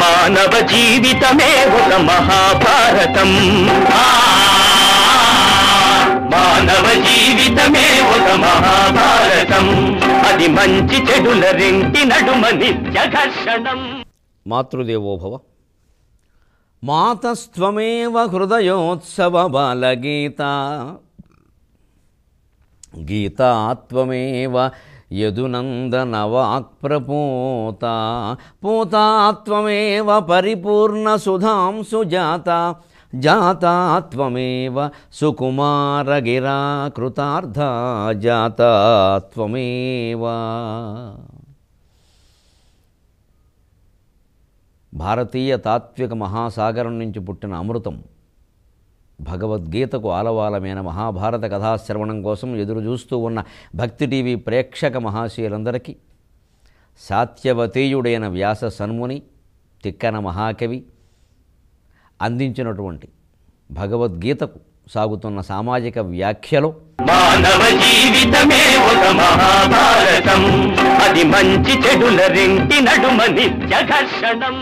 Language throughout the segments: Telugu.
మానవ జీవితమే ఒక మహాభారతం. మానవ జీవితమే ఒక మహాభారతం. అది మంచి చెడుల రెంటి నడుమ నిత్య ఘర్షణం. మాతృదేవోభవ. మాతస్త్వమేవ హృదయోత్సవ బాలగీత, గీతాత్వమేవ యదునందనవాక్ప్రపోత, పోతాత్వమేవ పరిపూర్ణ సుధాంసు జాత, జాతాత్వమేవ సుకుమారగిరా కృతార్థ, జాతాత్వమేవ. భారతీయ తాత్విక మహాసాగరం నుంచి పుట్టిన అమృతం భగవద్గీతకు ఆలవాలమైన మహాభారత కథాశ్రవణం కోసం ఎదురు చూస్తూ ఉన్న భక్తి టీవీ ప్రేక్షక మహాశయులందరికీ సాత్యవతీయుడైన వ్యాస సన్ముని తిక్కన మహాకవి అందించినటువంటి భగవద్గీతకు సాగుతున్న సామాజిక వ్యాఖ్యలో మానవ జీవితమే ఒక మహాభారతం. అది మంచి చెడుల రెంటి నడుమ నిత్య ఘర్షణం.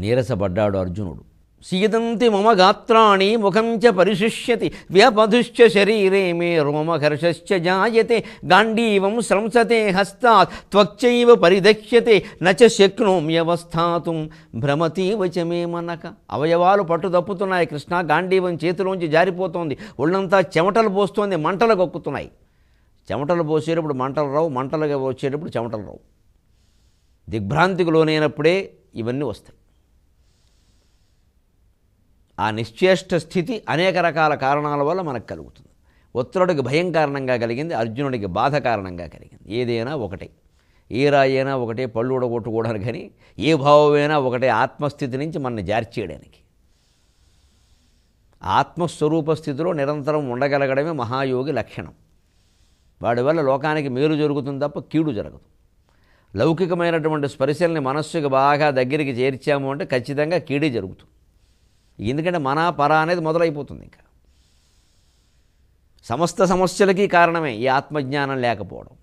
నీరసపడ్డాడు అర్జునుడు. సీదంతి మమ గాత్రాణి ముఖం చ పరిశుష్యతి, వ్యపధుశ్చ శరీరే మే రోమహర్షశ్చ జాయతే, గాండీవం స్రంసతే హస్తాత్ త్వక్చైవ పరిదక్ష్యతే, నచ శక్నోమ్యవస్థాతుం భ్రమతీవ చ మే మనక. అవయవాలు పట్టు తప్పుతున్నాయి కృష్ణ. గాండీవం చేతిలోంచి జారిపోతోంది. ఒళ్ళంతా చెమటలు పోస్తోంది, మంటలు కక్కుతున్నాయి. చెమటలు పోసేటప్పుడు మంటలు రావు, మంటలుగా వచ్చేటప్పుడు చెమటలు రావు. దిగ్భ్రాంతికి లోనైనప్పుడే ఇవన్నీ వస్తాయి. ఆ నిశ్చేష్ట స్థితి అనేక రకాల కారణాల వల్ల మనకు కలుగుతుంది. ఉత్తరుడికి భయం కారణంగా కలిగింది, అర్జునుడికి బాధ కారణంగా కలిగింది. ఏదైనా ఒకటే, ఏ రాయైనా ఒకటే, పళ్ళు ఊడగొట్టుకోవడానికి కానీ ఏ భావమైనా ఒకటే, ఆత్మస్థితి నుంచి మనని జార్చేయడానికి. ఆత్మస్వరూప స్థితిలో నిరంతరం ఉండగలగడమే మహాయోగి లక్షణం. వాడి వల్ల లోకానికి మేలు జరుగుతుంది తప్ప కీడు జరగదు. లౌకికమైనటువంటి స్పర్శల్ని మనస్సుకి బాగా దగ్గరికి చేర్చాము అంటే ఖచ్చితంగా కీడే జరుగుతుంది. ఎందుకంటే మన పర అనేది మొదలైపోతుంది. ఇంకా సమస్త సమస్యలకి కారణమే ఈ ఆత్మజ్ఞానం లేకపోవడం.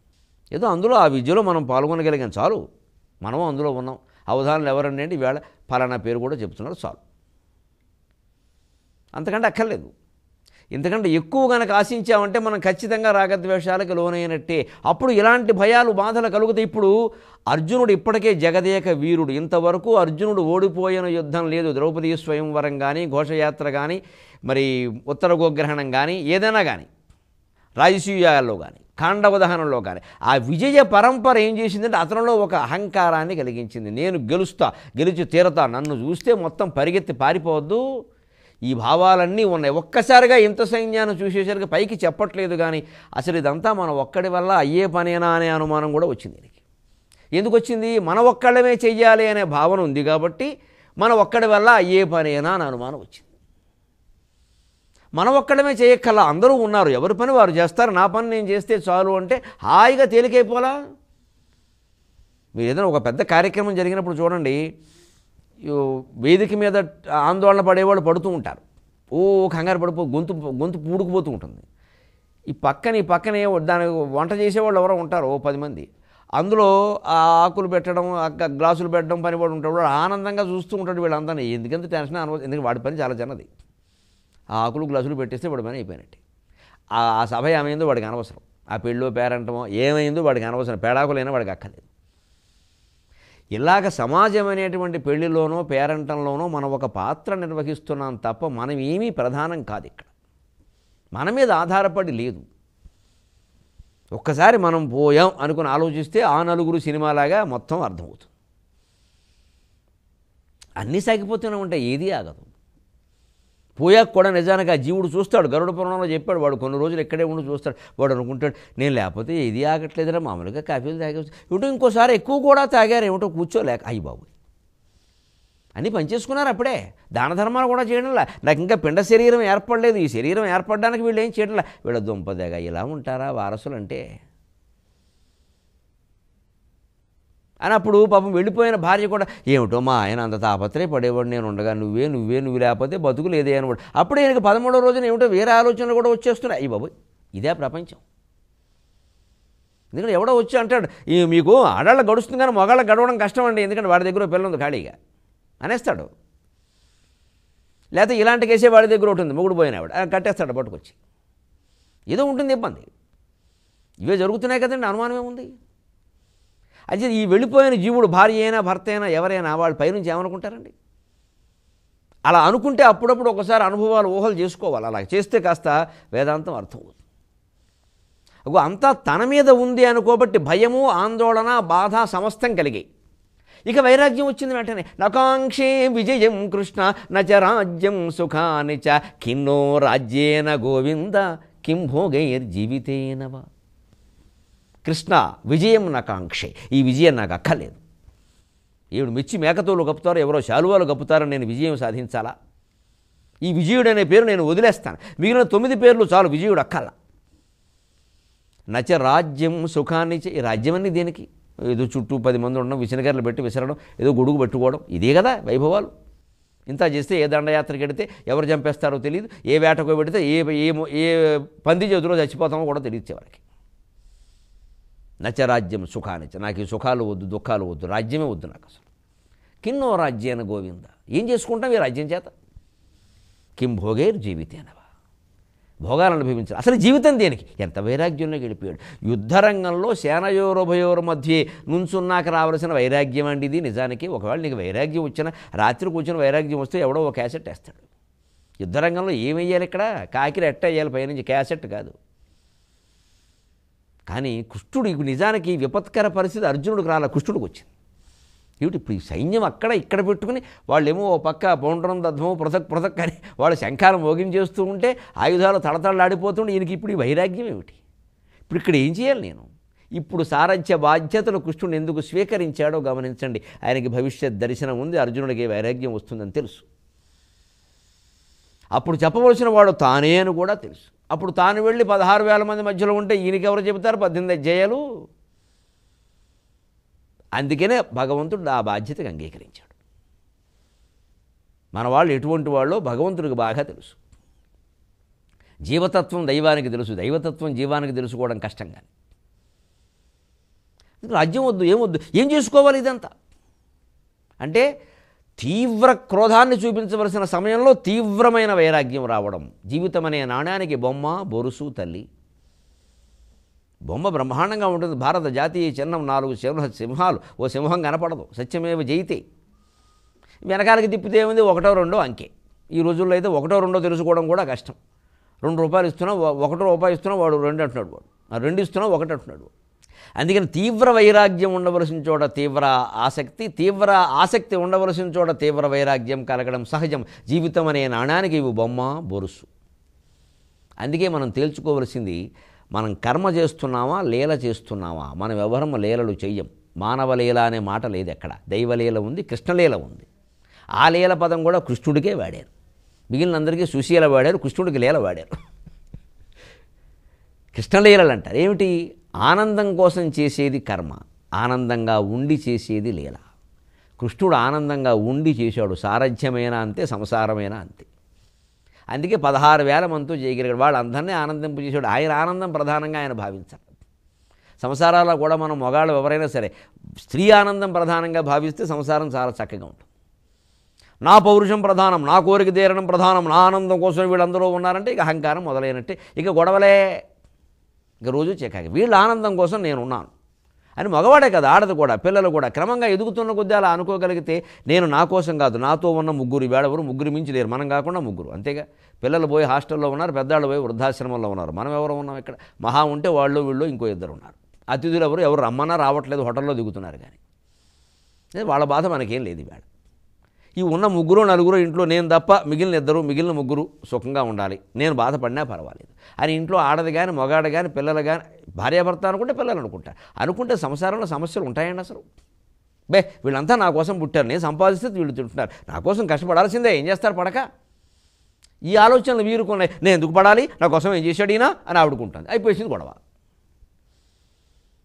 ఏదో అందులో ఆ విద్యలో మనం పాల్గొనగలిగాం చాలు, మనము అందులో ఉన్నాం. అవధానాలు ఎవరండి అంటే ఈవేళ ఫలానా పేరు కూడా చెప్తున్నారు చాలు, అంతకంటే అక్కర్లేదు. ఇంతకంటే ఎక్కువ కనుక ఆశించామంటే మనం ఖచ్చితంగా రాగద్వేషాలకు లోనైనట్టే. అప్పుడు ఇలాంటి భయాలు బాధలు కలుగుతాయి. ఇప్పుడు అర్జునుడు ఇప్పటికే జగదేక వీరుడు. ఇంతవరకు అర్జునుడు ఓడిపోయిన యుద్ధం లేదు. ద్రౌపదీ స్వయంవరం కానీ, ఘోషయాత్ర కానీ, మరి ఉత్తర గోగ్రహణం కానీ, ఏదైనా కానీ, రాజసూయాల్లో కానీ, ఖాండవ దహనంలో కానీ, ఆ విజయ పరంపర ఏం చేసిందంటే అతనిలో ఒక అహంకారాన్ని కలిగించింది. నేను గెలుస్తా, గెలిచి తీరతా, నన్ను చూస్తే మొత్తం పరిగెత్తి పారిపోవద్దు, ఈ భావాలన్నీ ఉన్నాయి. ఒక్కసారిగా ఇంత సైన్యాన్ని చూసేసరికి పైకి చెప్పట్లేదు కానీ అసలు ఇదంతా మన ఒక్కడి వల్ల అయ్యే పనేనా అనే అనుమానం కూడా వచ్చింది. దీనికి ఎందుకు వచ్చింది? మన ఒక్కళ్ళమే చెయ్యాలి అనే భావన ఉంది కాబట్టి మన ఒక్కడి వల్ల అయ్యే పనేనా అని అనుమానం వచ్చింది. మన ఒక్కడమే చేయక్కల్లా, అందరూ ఉన్నారు, ఎవరి పని వారు చేస్తారు, నా పని నేను చేస్తే చాలు అంటే హాయిగా తేలికైపోలా. మీరు ఏదైనా ఒక పెద్ద కార్యక్రమం జరిగినప్పుడు చూడండి, వేదిక మీద ఆందోళన పడేవాళ్ళు పడుతూ ఉంటారు. ఓ కంగారు పడిపో గొంతు పూడుకుపోతూ ఉంటుంది. ఈ పక్కనే దానికి వంట చేసేవాళ్ళు ఎవరో ఉంటారు, 10 మంది. అందులో ఆ ఆకులు పెట్టడం, గ్లాసులు పెట్టడం పని వాడు ఉంటాడు. వాడు ఆనందంగా చూస్తూ ఉంటాడు వీళ్ళందరినీ. ఎందుకంటే టెన్షన్ అనవసరం, ఎందుకంటే వాడి పని చాలా చిన్నది. ఆ ఆకులు గ్లాసులు పెట్టేస్తే వాడి పని అయిపోయినట్టు. ఆ సభ ఏమైందో వాడికి అనవసరం, ఆ పెళ్ళో పేరంటమో ఏమైందో వాడికి అనవసరం, పేడాకులైనా వాడికి అక్కర్లేదు. ఇలాగ సమాజం అనేటువంటి పెళ్లిలోనో పేరంటంలోనో మనం ఒక పాత్ర నిర్వహిస్తున్నాం తప్ప మనం ఏమీ ప్రధానం కాదు. ఇక్కడ మన మీద ఆధారపడి లేదు. ఒక్కసారి మనం పోయాం అనుకుని ఆలోచిస్తే ఆ నలుగురు సినిమాలాగా మొత్తం అర్థమవుతుంది. అన్నీ సాగిపోతూనే ఉంటాయి, ఏదీ ఆగదు. పోయాక కూడా నిజానికి ఆ జీవుడు చూస్తాడు. గరుడ పురాణంలో చెప్పాడు, వాడు కొన్ని రోజులు ఇక్కడే ఉండి చూస్తాడు. వాడు అనుకుంటాడు నేను లేకపోతే ఏది ఆగట్లేదురా, మామూలుగా కాఫీలు తాగేసి ఏమిటో ఇంకోసారి ఎక్కువ కూడా తాగారు, ఏమిటో కూర్చోలేక అయ్యి బాబు అన్నీ పనిచేసుకున్నారు. అప్పుడే దాన ధర్మాలు కూడా చేయడంలా. నాకు ఇంకా పిండ శరీరం ఏర్పడలేదు. ఈ శరీరం ఏర్పడడానికి వీళ్ళు ఏం చేయడంలా. వీళ్ళ దుంపదేగా ఇలా ఉంటారా వారసులు అంటే అని. అప్పుడు పాపం వెళ్ళిపోయిన భార్య కూడా ఏమిటో మా ఆయన అంత తాపత్రయ పడేవాడు, నేను ఉండగా నువ్వు లేకపోతే బతుకు లేదే అనేవాడు. అప్పుడే ఈయనకి 13వ రోజున ఏమిటో వేరే ఆలోచనలు కూడా వచ్చేస్తున్నాయి. అయ్యి బాబోయ్ ఇదే ప్రపంచం. ఎందుకంటే ఎవడో వచ్చి అంటాడు మీకు ఆడాళ్ళ గడుస్తుంది కానీ మగాళ్ళ గడవడం కష్టం అండి, ఎందుకంటే వాడి దగ్గర పిల్ల ఉంది ఖాళీగా అనేస్తాడు. లేకపోతే ఇలాంటి కేసే వాడి దగ్గర ఉంటుంది, మొగుడు పోయిన ఆవిడ కట్టేస్తాడు పట్టుకొచ్చి. ఏదో ఉంటుంది ఇబ్బంది. ఇవే జరుగుతున్నాయి కదండి, అనుమానం ఏముంది? అయితే ఈ వెళ్ళిపోయిన జీవుడు భార్య అయినా భర్త అయినా ఎవరైనా వాళ్ళ పైనుంచి ఏమనుకుంటారండి? అలా అనుకుంటే అప్పుడప్పుడు ఒకసారి అనుభవాలు ఊహలు చేసుకోవాలి. అలా చేస్తే కాస్త వేదాంతం అర్థం అవుతుంది. అంతా తన మీద ఉంది అనుకోబట్టి భయము, ఆందోళన, బాధ సమస్తం కలిగాయి. ఇక వైరాగ్యం వచ్చింది వెంటనే. నకాంక్షే విజయం కృష్ణ నచ రాజ్యం సుఖాని చ కిన్నో రాజ్యేన గోవింద కిం భోగైర్జీవితేనవా. కృష్ణ విజయం నకాంక్షే, ఈ విజయం నాకు అక్కర్లేదు. ఏడు మెచ్చి మేకతోలు కప్పుతారో ఎవరో శాలువాలు కప్పుతారో నేను విజయం సాధించాలా? ఈ విజయుడు అనే పేరు నేను వదిలేస్తాను. మిగిలిన 9 పేర్లు చాలు, విజయుడు అక్కల. నచ రాజ్యం సుఖాన్ని ఈ రాజ్యం అన్నీ దేనికి? ఏదో చుట్టూ 10 మంది ఉండడం, విసనగర్లు పెట్టి విసరడం, ఏదో గొడుగు పెట్టుకోవడం, ఇదే కదా వైభవాలు. ఇంత చేస్తే ఏ దండయాత్రకి వెడితే ఎవరు చంపేస్తారో తెలియదు, ఏ వేటకో పెడితే ఏ పంది చేతిలో చచ్చిపోతామో కూడా తెలియదు చివరికి. నచరాజ్యం సుఖానిచ, నాకు ఈ సుఖాలు వద్దు, దుఃఖాలు వద్దు, రాజ్యమే వద్దు నాకు అసలు. కిన్నో రాజ్యేన గోవింద, ఏం చేసుకుంటాం ఈ రాజ్యం చేత? కిం భోగైర్ జీవితేనవా, భోగాలను అనుభవించాలి. అసలు జీవితం దేనికి? ఎంత వైరాగ్యంలో గడిపాడు. యుద్ధరంగంలో సేనయోరుభయోరు మధ్య నుంచున్నాక రావాల్సిన వైరాగ్యం అండి ఇది. నిజానికి ఒకవేళ నీకు వైరాగ్యం వచ్చినా, రాత్రి కూర్చొని వైరాగ్యం వస్తే ఎవడో ఒక క్యాసెట్ వేస్తాడు. యుద్ధరంగంలో ఏమయ్యాలి? ఇక్కడ కాకిరి ఎట్ట వేయాలి పైనుంచి, క్యాసెట్ కాదు. కానీ కృష్ణుడికి నిజానికి విపత్కర పరిస్థితి అర్జునుడికి రాల, కృష్ణుడికి వచ్చింది. ఏమిటి ఇప్పుడు ఈ సైన్యం అక్కడ ఇక్కడ పెట్టుకుని వాళ్ళేమో ఓ పక్క పౌండ్రం దధ్మో పృథక్ అని వాళ్ళు శంఖాలు మోగించేస్తూ ఉంటే ఆయుధాలు తడతడలాడిపోతుంటే ఈయనకి ఇప్పుడు ఈ వైరాగ్యం ఏమిటి? ఇప్పుడు ఇక్కడ ఏం చేయాలి నేను? ఇప్పుడు సారథ్య బాధ్యతలు కృష్ణుడు ఎందుకు స్వీకరించాడో గమనించండి. ఆయనకి భవిష్యత్ దర్శనం ఉంది, అర్జునుడికి వైరాగ్యం వస్తుందని తెలుసు. అప్పుడు చెప్పవలసిన వాడు తానే అని కూడా తెలుసు. అప్పుడు తాను వెళ్ళి 16,000 మంది మధ్యలో ఉంటే ఈయనకి ఎవరు చెబుతారు? 18 అధ్యాయాలు. అందుకనే భగవంతుడు ఆ బాధ్యతకు అంగీకరించాడు. మన వాళ్ళు ఎటువంటి వాళ్ళో భగవంతుడికి బాగా తెలుసు. జీవతత్వం దైవానికి తెలుసు, దైవతత్వం జీవానికి తెలుసుకోవడం కష్టం. కానీ రాజ్యం వద్దు, ఏమొద్దు, ఏం చేసుకోవాలి ఇదంతా అంటే తీవ్ర క్రోధాన్ని చూపించవలసిన సమయంలో తీవ్రమైన వైరాగ్యం రావడం. జీవితం అనే నాణ్యానికి బొమ్మ, బొరుసు, తల్లి. బొమ్మ బ్రహ్మాండంగా ఉంటుంది. భారత జాతీయ చిహ్నం 4 సింహాలు, ఓ సింహం కనపడదు. సత్యమేవ జయితే. వెనకాలకి తిప్పితే ఏముంది? 1, 2 అంకె. ఈ రోజుల్లో అయితే 1, 2 తెలుసుకోవడం కూడా కష్టం. ₹2 ఇస్తున్నా, ₹1 ఇస్తున్నా వాడు 2 అంటున్నాడు, వాడు 2 ఇస్తున్నా 1 అంటున్నాడు వాడు. అందుకని తీవ్ర వైరాగ్యం ఉండవలసిన చోట తీవ్ర ఆసక్తి, తీవ్ర ఆసక్తి ఉండవలసిన చోట తీవ్ర వైరాగ్యం కలగడం సహజం. జీవితం అనే నాణ్యానికి ఇవి బొమ్మ, బొరుసు. అందుకే మనం తేల్చుకోవలసింది, మనం కర్మ చేస్తున్నామా, లీల చేస్తున్నామా? మనం ఎవరం లీలలు చెయ్యం. మానవలీల అనే మాట లేదు ఎక్కడ. దైవలీల ఉంది, కృష్ణలీల ఉంది. ఆ లీల పదం కూడా కృష్ణుడికే వాడారు. మిగిలిన అందరికీ సుశీల వాడారు, కృష్ణుడికి లీల వాడారు. కృష్ణలీలలు అంటారు. ఏమిటి? ఆనందం కోసం చేసేది కర్మ, ఆనందంగా ఉండి చేసేది లీల. కృష్ణుడు ఆనందంగా ఉండి చేశాడు. సారథ్యమైనా అంతే, సంసారమైనా అంతే. అందుకే 16,000 మందితో చేయగలిగాడు. వాళ్ళందరినీ ఆనందింపు చేశాడు. ఆయన ఆనందం ప్రధానంగా ఆయన భావించాలి. సంసారాల్లో కూడా మనం మగాళ్ళు ఎవరైనా సరే స్త్రీ ఆనందం ప్రధానంగా భావిస్తే సంసారం చాలా చక్కగా ఉంటుంది. నా పౌరుషం ప్రధానం, నా కోరిక తీరడం ప్రధానం, నా ఆనందం కోసం వీళ్ళందరూ ఉన్నారంటే ఇక అహంకారం మొదలైనట్టే. ఇక గొడవలే, ఇక రోజు చికాకి. వీళ్ళ ఆనందం కోసం నేనున్నాను అని మగవాడే కదా, ఆడదు కూడా, పిల్లలు కూడా క్రమంగా ఎదుగుతున్న కొద్దీ అలా అనుకోగలిగితే, నేను నా కోసం కాదు, నాతో ఉన్న 3 వేడెవరు, 3 మించి లేరు, మనం కాకుండా 3. అంతేగా. పిల్లలు పోయి హాస్టల్లో ఉన్నారు, పెద్దాళ్ళు పోయి వృద్ధాశ్రమంలో ఉన్నారు. మనం ఎవరు ఉన్నాం ఇక్కడ? మహా ఉంటే వాళ్ళు వీళ్ళు ఇంకో 2 ఉన్నారు. అతిథులు ఎవరు రమ్మన్నా రావట్లేదు, హోటల్లో దిగుతున్నారు. కానీ వాళ్ళ బాధ మనకేం లేదు. వేళ ఈ ఉన్న 3, 4 ఇంట్లో నేను తప్ప మిగిలిన 3 సుఖంగా ఉండాలి, నేను బాధపడినా పర్వాలేదు అని ఇంట్లో ఆడది కానీ మగాడు కానీ పిల్లలు కానీ, భార్యాభర్త అనుకుంటే పిల్లలు అనుకుంటే సంసారంలో సమస్యలు ఉంటాయండి అసలు. వీళ్ళంతా నా కోసం పుట్టారు, నేను సంపాదిస్తే వీళ్ళు తింటున్నారు, నా కోసం కష్టపడాల్సిందే, ఏం చేస్తారు పడక? ఈ ఆలోచనలు వీరుకున్నాయి. నేను ఎందుకు పడాలి, నా కోసం ఏం చేశాడు ఈయన అని ఆవిడుకుంటుంది. అయిపోయింది గొడవ.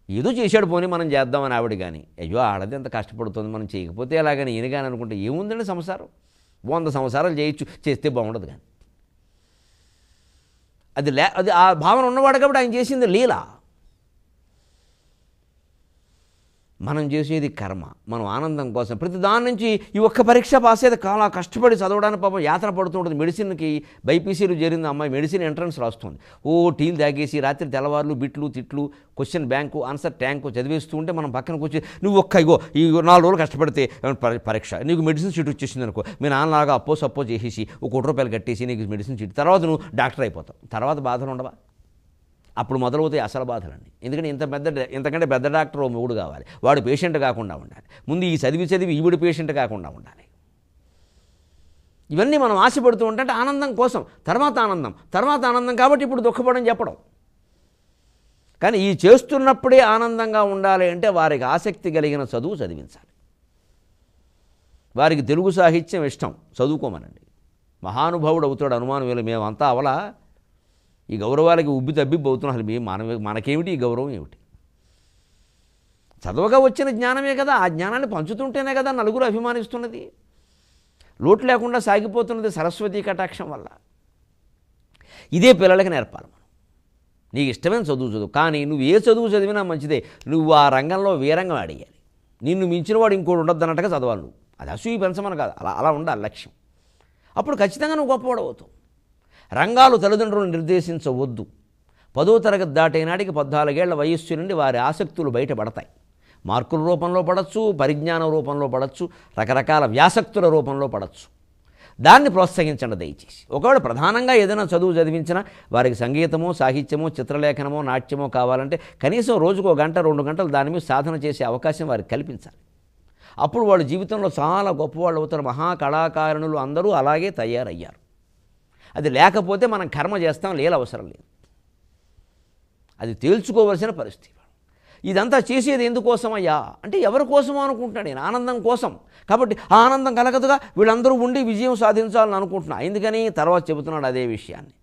ఏదో చేశాడు పోనీ మనం చేద్దామని ఆవిడ కానీ, అయ్యో ఆడది ఎంత కష్టపడుతుంది, మనం చేయకపోతే ఎలాగని ఈయన కానీ అనుకుంటే ఏముందండి సంసారం? 100 సంవత్సరాలు చేయొచ్చు, చేస్తే బాగుండదు. కానీ అది ఆ భావన ఉన్నవాడు కాబట్టి ఆయన చేసింది లీల. మనం చేసేది కర్మ, మనం ఆనందం కోసం ప్రతి దాని నుంచి ఈ ఒక్క పరీక్ష పాస్ అయితే చాలా కష్టపడి చదవడానికి పాపం యాతన పడుతుంటుంది. మెడిసిన్కి బైపీసీలు చేరింది అమ్మాయి, మెడిసిన్ ఎంట్రన్స్ రాస్తుంది. టీలు తాగేసి రాత్రి తెల్లవారులు బిట్లు తిట్లు క్వశ్చన్ బ్యాంకు ఆన్సర్ ట్యాంకు చదివేస్తూ ఉంటే మనం పక్కన కూర్చి నువ్వు ఈ 4 రోజులు కష్టపడితే పరీక్ష నీకు మెడిసిన్ సీట్ వచ్చేసింది అనుకో, మీ నాన్నలాగా సప్పో చేసేసి ₹1 కోటి కట్టేసి నీకు మెడిసిన్ సీట్, తర్వాత నువ్వు డాక్టర్ అయిపోతావు. తర్వాత బాధలు ఉండవా? అప్పుడు మొదలవుతాయి అసలు బాధలన్నీ. ఎందుకంటే ఇంతకంటే పెద్ద డాక్టర్ మొగుడు కావాలి, వాడు పేషెంట్ కాకుండా ఉండాలి, ముందు ఈ చదివి ఈవిడ పేషెంట్ కాకుండా ఉండాలి. ఇవన్నీ మనం ఆశపడుతూ ఉంటే ఆనందం కోసం, తర్వాత ఆనందం కాబట్టి ఇప్పుడు దుఃఖపడని చెప్పడం. కానీ ఈ చేస్తున్నప్పుడే ఆనందంగా ఉండాలి అంటే వారికి ఆసక్తి కలిగిన చదువు చదివించాలి. వారికి తెలుగు సాహిత్యం ఇష్టం, చదువుకోమనండి. మహానుభావుడు అవుతాడు, అనుమానం వేలు. మేమంతా అవలా ఈ గౌరవాలకి ఉబ్బి తబ్బిబ్బి అవుతున్నాం. అసలు మనకేమిటి ఈ గౌరవం ఏమిటి? చదవగా వచ్చిన జ్ఞానమే కదా, ఆ జ్ఞానాన్ని పంచుతుంటేనే కదా నలుగురు అభిమానిస్తున్నది, లోటు లేకుండా సాగిపోతున్నది సరస్వతీ కటాక్షం వల్ల. ఇదే పిల్లలకి నేర్పాలి మనం. నీకు ఇష్టమైన చదువు కానీ నువ్వు ఏ చదువు చదివినా మంచిదే, నువ్వు ఆ రంగంలో వీరంగం ఆడేయాలి. నిన్ను మించిన వాడు ఇంకోటి ఉండొద్దు అన్నట్టుగా చదవాలి నువ్వు. అది అసూయ పెంచమని కాదు, అలా ఉండాలి లక్ష్యం. అప్పుడు ఖచ్చితంగా నువ్వు గొప్పవాడు అవుతావు. రంగాలు తల్లిదండ్రులు నిర్దేశించవద్దు. 10వ తరగతి దాటేనాటికి 14 ఏళ్ల వయస్సు నుండి వారి ఆసక్తులు బయటపడతాయి. మార్కుల రూపంలో పడవచ్చు, పరిజ్ఞానం రూపంలో పడవచ్చు, రకరకాల వ్యాసక్తుల రూపంలో పడవచ్చు. దాన్ని ప్రోత్సహించండి దయచేసి. ఒకవేళ ప్రధానంగా ఏదైనా చదువు చదివించినా వారికి సంగీతమో సాహిత్యమో చిత్రలేఖనమో నాట్యమో కావాలంటే కనీసం రోజుకు 1 గంట 2 గంటలు దాని మీద సాధన చేసే అవకాశం వారికి కల్పించాలి. అప్పుడు వాళ్ళ జీవితంలో చాలా గొప్పవాళ్ళు అవుతారు. మహాకళాకారుణులు అందరూ అలాగే తయారయ్యారు. అది లేకపోతే మనం కర్మ చేస్తాం, లీల అవసరం లేదు. అది తేల్చుకోవలసిన పరిస్థితి. ఇదంతా చేసేది ఎందుకోసమయ్యా అంటే ఎవరి కోసమో అనుకుంటున్నాడు నేను, ఆనందం కోసం. కాబట్టి ఆ ఆనందం కలగదుగా, వీళ్ళందరూ ఉండి విజయం సాధించాలని అనుకుంటున్నా. ఎందుకని తర్వాత చెబుతున్నాడు అదే విషయాన్ని.